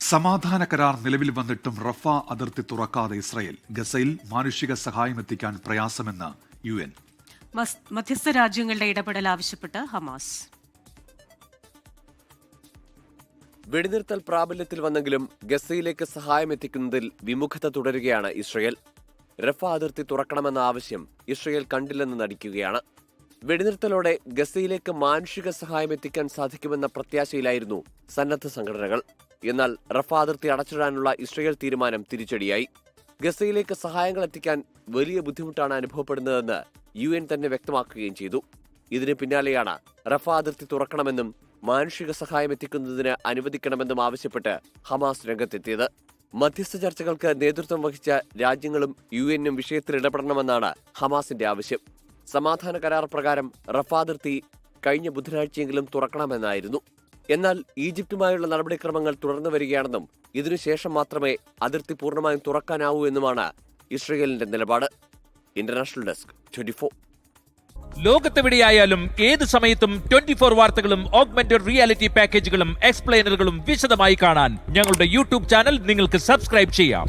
സമാധാന കരാർ നിലവിൽ വന്നിട്ടും റഫ അതിർത്തി തുറക്കാതെ ഇസ്രായേൽ. ഗസയിൽ മാനുഷിക സഹായം എത്തിക്കാൻ പ്രയാസമെന്ന് UN. മധ്യസ്ഥ രാജ്യങ്ങളുടെ ഇടപെടൽ ആവശ്യപ്പെട്ട് ഹമാസ്. വെടിനിർത്തൽ പ്രാബല്യത്തിൽ വന്നെങ്കിലും ഗസയിലേക്ക് സഹായം എത്തിക്കുന്നതിൽ വിമുഖത തുടരുകയാണ് ഇസ്രയേൽ. റഫ അതിർത്തി തുറക്കണമെന്ന ആവശ്യം ഇസ്രയേൽ കണ്ടില്ലെന്ന് നടിക്കുകയാണ്. വെടിനിർത്തലോടെ ഗസയിലേക്ക് മാനുഷിക സഹായം എത്തിക്കാൻ സാധിക്കുമെന്ന പ്രത്യാശയിലായിരുന്നു സന്നദ്ധ സംഘടനകൾ. എന്നാൽ റഫ അതിർത്തി അടച്ചിടാനുള്ള ഇസ്രയേൽ തീരുമാനം തിരിച്ചടിയായി. ഗസയിലേക്ക് സഹായങ്ങൾ എത്തിക്കാൻ വലിയ ബുദ്ധിമുട്ടാണ് അനുഭവപ്പെടുന്നതെന്ന് UN തന്നെ വ്യക്തമാക്കുകയും ചെയ്തു. ഇതിന് പിന്നാലെയാണ് റഫ അതിർത്തി തുറക്കണമെന്നും മാനുഷിക സഹായം എത്തിക്കുന്നതിന് അനുവദിക്കണമെന്നും ആവശ്യപ്പെട്ട് ഹമാസ് രംഗത്തെത്തിയത്. മധ്യസ്ഥ ചർച്ചകൾക്ക് നേതൃത്വം വഹിച്ച രാജ്യങ്ങളും UN-ഉം വിഷയത്തിൽ ഇടപെടണമെന്നാണ് ഹമാസിന്റെ ആവശ്യം. സമാധാന കരാർ പ്രകാരം റഫ അതിർത്തി കഴിഞ്ഞ ബുധനാഴ്ചയെങ്കിലും തുറക്കണമെന്നായിരുന്നു. എന്നാൽ ഈജിപ്തുമായുള്ള നടപടിക്രമങ്ങൾ തുടർന്നു വരികയാണെന്നും ഇതിനുശേഷം മാത്രമേ അതിർത്തി പൂർണ്ണമായും തുറക്കാനാവൂ എന്നുമാണ് ഇസ്രയേലിന്റെ നിലപാട്. International desk 24. ലോകത്തെവിടെയായാലും ഏത് സമയത്തും 24 വാർത്തകളും ഓഗ്മെന്റഡ് റിയാലിറ്റി പാക്കേജുകളും എക്സ്പ്ലെയിനറുകളും വിശദമായി കാണാൻ ഞങ്ങളുടെ YouTube ചാനൽ നിങ്ങൾക്ക് സബ്സ്ക്രൈബ് ചെയ്യാം.